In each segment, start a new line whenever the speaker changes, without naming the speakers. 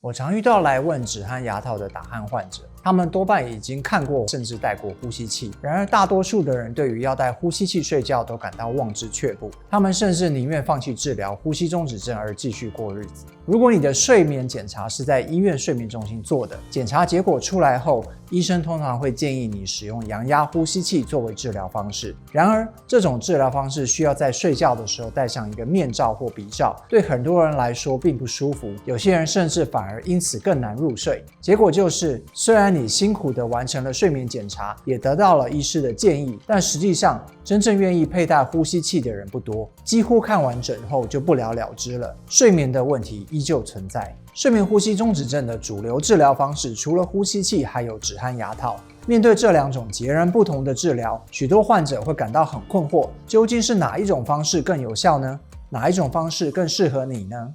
我常遇到来问止鼾牙套的打鼾患者，他们多半已经看过甚至戴过呼吸器，然而大多数的人对于要戴呼吸器睡觉都感到望之却步，他们甚至宁愿放弃治疗呼吸中止症而继续过日子。如果你的睡眠检查是在医院睡眠中心做的，检查结果出来后，医生通常会建议你使用阳压呼吸器作为治疗方式。然而，这种治疗方式需要在睡觉的时候戴上一个面罩或鼻罩，对很多人来说并不舒服，有些人甚至反而因此更难入睡。结果就是，虽然你辛苦地完成了睡眠检查，也得到了医师的建议，但实际上真正愿意佩戴呼吸器的人不多，几乎看完诊后就不了了之了。睡眠的问题依旧存在。睡眠呼吸中止症的主流治疗方式除了呼吸器，还有止鼾牙套。面对这两种截然不同的治疗，许多患者会感到很困惑，究竟是哪一种方式更有效呢？哪一种方式更适合你呢？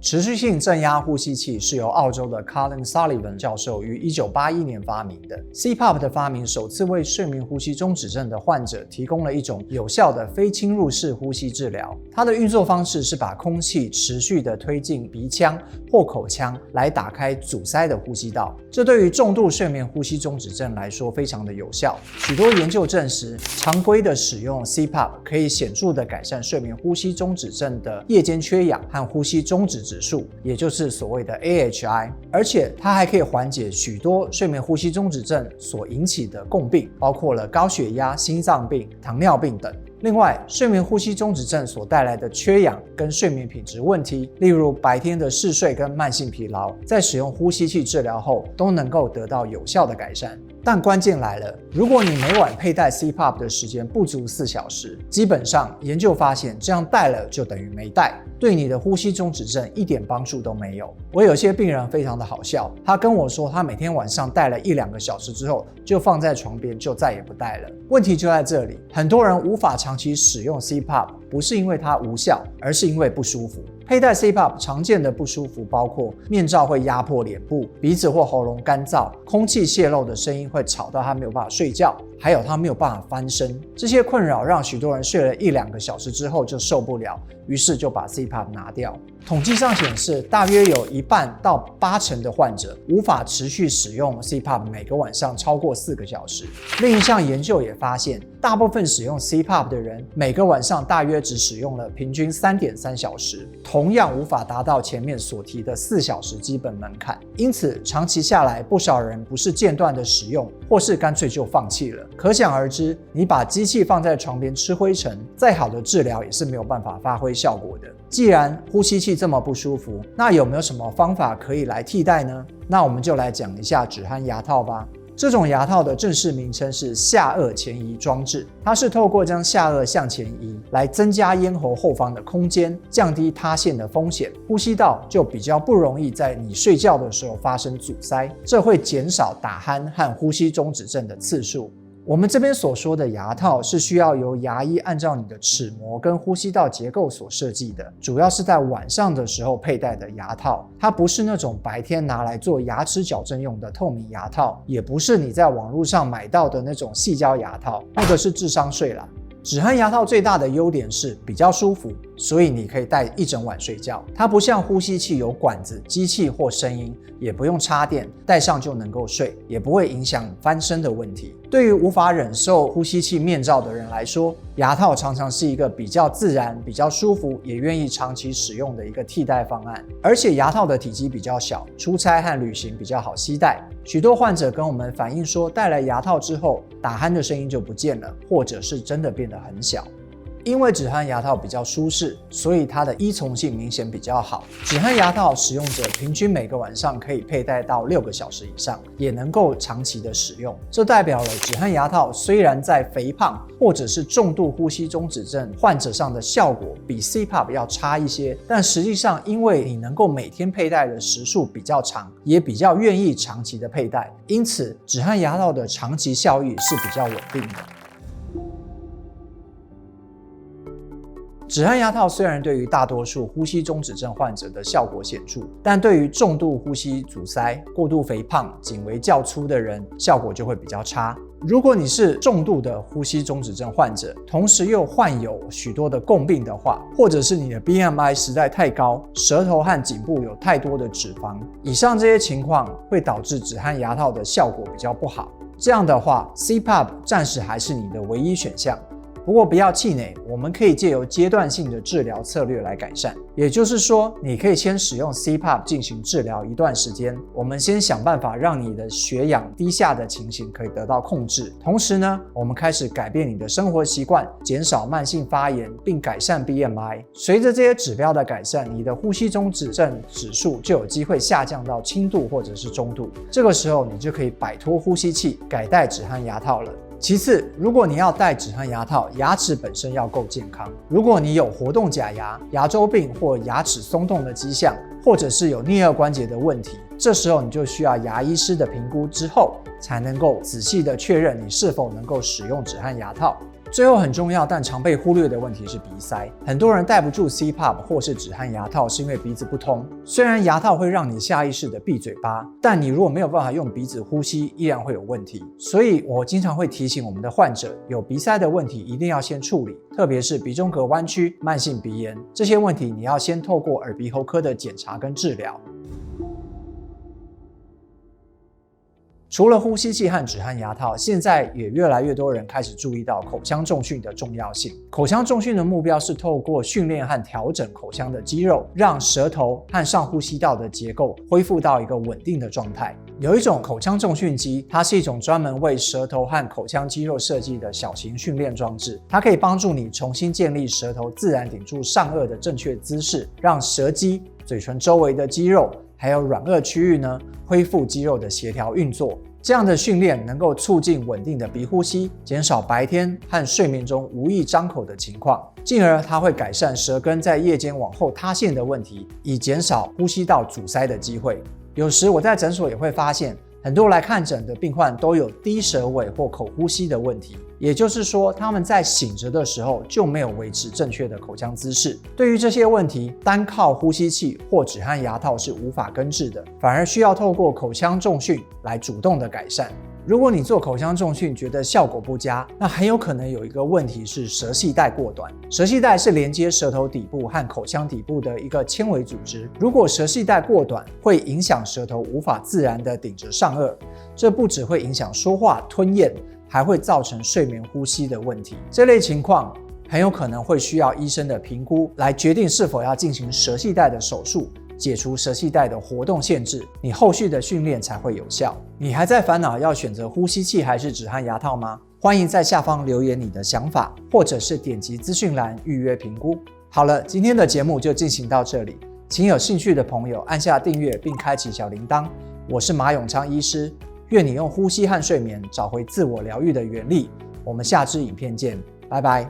持续性正压呼吸器是由澳洲的 Colin Sullivan 教授于1981年发明的。CPAP 的发明首次为睡眠呼吸中止症的患者提供了一种有效的非侵入式呼吸治疗。它的运作方式是把空气持续地推进鼻腔或口腔来打开阻塞的呼吸道，这对于重度睡眠呼吸中止症来说非常的有效。许多研究证实，常规的使用 CPAP 可以显著地改善睡眠呼吸中止症的夜间缺氧和呼吸中止指数，也就是所谓的 AHI， 而且它还可以缓解许多睡眠呼吸中止症所引起的共病，包括了高血压、心脏病、糖尿病等。另外，睡眠呼吸中止症所带来的缺氧跟睡眠品质问题，例如白天的嗜睡跟慢性疲劳，在使用呼吸器治疗后都能够得到有效的改善。但关键来了，如果你每晚佩戴 CPAP 的时间不足4小时，基本上研究发现这样戴了就等于没戴，对你的呼吸中止症一点帮助都没有。我有些病人非常的好笑，他跟我说他每天晚上戴了1-2个小时之后就放在床边就再也不戴了。问题就在这里，很多人无法长期使用 CPAP， 不是因为它无效，而是因为不舒服。佩戴 CPAP 常见的不舒服包括面罩会压迫脸部，鼻子或喉咙干燥，空气泄漏的声音会吵到他没有办法睡觉，还有他没有办法翻身。这些困扰让许多人睡了1-2个小时之后就受不了，于是就把 CPAP 拿掉。统计上显示，大约有1半到80%的患者无法持续使用 CPAP 每个晚上超过4个小时。另一项研究也发现，大部分使用 CPAP 的人每个晚上大约只使用了平均3.3小时，同样无法达到前面所提的4小时基本门槛。因此，长期下来，不少人不是间断的使用，或是干脆就放弃了。可想而知，你把机器放在床边吃灰尘，再好的治疗也是没有办法发挥效果的。既然呼吸器这么不舒服，那有没有什么方法可以来替代呢？那我们就来讲一下止鼾牙套吧。这种牙套的正式名称是下颚前移装置，它是透过将下颚向前移来增加咽喉后方的空间，降低塌陷的风险，呼吸道就比较不容易在你睡觉的时候发生阻塞，这会减少打鼾和呼吸中止症的次数。我们这边所说的牙套是需要由牙医按照你的齿模跟呼吸道结构所设计的，主要是在晚上的时候佩戴的牙套。它不是那种白天拿来做牙齿矫正用的透明牙套，也不是你在网络上买到的那种矽胶牙套，那个是智商税啦。止鼾牙套最大的优点是比较舒服，所以你可以戴一整晚睡觉。它不像呼吸器有管子、机器或声音，也不用插电，戴上就能够睡，也不会影响翻身的问题。对于无法忍受呼吸器面罩的人来说，牙套常常是一个比较自然、比较舒服，也愿意长期使用的一个替代方案。而且牙套的体积比较小，出差和旅行比较好携带。许多患者跟我们反映说，戴了牙套之后，打鼾的声音就不见了，或者是真的变得很小。因为止鼾牙套比较舒适，所以它的依从性明显比较好。止鼾牙套使用者平均每个晚上可以佩戴到6个小时以上，也能够长期的使用。这代表了止鼾牙套虽然在肥胖或者是重度呼吸中止症患者上的效果比 CPAP 要差一些，但实际上因为你能够每天佩戴的时数比较长，也比较愿意长期的佩戴，因此止鼾牙套的长期效益是比较稳定的。止鼾牙套虽然对于大多数呼吸中止症患者的效果显著，但对于重度呼吸阻塞、过度肥胖、颈围较粗的人，效果就会比较差。如果你是重度的呼吸中止症患者，同时又患有许多的共病的话，或者是你的 BMI 实在太高，舌头和颈部有太多的脂肪，以上这些情况会导致止鼾牙套的效果比较不好。这样的话 CPAP 暂时还是你的唯一选项。不过不要气馁，我们可以借由阶段性的治疗策略来改善。也就是说，你可以先使用 CPAP 进行治疗一段时间，我们先想办法让你的血氧低下的情形可以得到控制。同时呢，我们开始改变你的生活习惯，减少慢性发炎，并改善 BMI。随着这些指标的改善，你的呼吸中止症指数就有机会下降到轻度或者是中度。这个时候，你就可以摆脱呼吸器，改戴止鼾牙套了。其次，如果你要戴止鼾牙套，牙齿本身要够健康。如果你有活动假牙、牙周病或牙齿松动的迹象，或者是有颞颌关节的问题，这时候你就需要牙医师的评估之后，才能够仔细的确认你是否能够使用止鼾牙套。最后很重要但常被忽略的问题是鼻塞，很多人戴不住 CPAP 或是止鼾牙套是因为鼻子不通。虽然牙套会让你下意识的闭嘴巴，但你如果没有办法用鼻子呼吸，依然会有问题。所以我经常会提醒我们的患者，有鼻塞的问题一定要先处理，特别是鼻中隔弯曲、慢性鼻炎这些问题，你要先透过耳鼻喉科的检查跟治疗。除了呼吸器和止鼾牙套，现在也越来越多人开始注意到口腔重训的重要性。口腔重训的目标是透过训练和调整口腔的肌肉，让舌头和上呼吸道的结构恢复到一个稳定的状态。有一种口腔重训机，它是一种专门为舌头和口腔肌肉设计的小型训练装置，它可以帮助你重新建立舌头自然顶住上颚的正确姿势，让舌肌、嘴唇周围的肌肉还有软腭区域呢，恢复肌肉的协调运作。这样的训练能够促进稳定的鼻呼吸，减少白天和睡眠中无意张口的情况，进而它会改善舌根在夜间往后塌陷的问题，以减少呼吸道阻塞的机会。有时我在诊所也会发现，很多来看诊的病患都有低舌尾或口呼吸的问题，也就是说他们在醒着的时候就没有维持正确的口腔姿势。对于这些问题，单靠呼吸器或止鼾牙套是无法根治的，反而需要透过口腔重训来主动的改善。如果你做口腔重训觉得效果不佳，那很有可能有一个问题是舌系带过短。舌系带是连接舌头底部和口腔底部的一个纤维组织，如果舌系带过短，会影响舌头无法自然的顶着上颚，这不只会影响说话、吞咽，还会造成睡眠呼吸的问题。这类情况很有可能会需要医生的评估来决定是否要进行舌系带的手术，解除舌系带的活动限制，你后续的训练才会有效。你还在烦恼要选择呼吸器还是止鼾牙套吗？欢迎在下方留言你的想法，或者是点击资讯栏预约评估。好了，今天的节目就进行到这里，请有兴趣的朋友按下订阅并开启小铃铛。我是马永昌医师，愿你用呼吸和睡眠找回自我疗愈的原力。我们下支影片见，拜拜。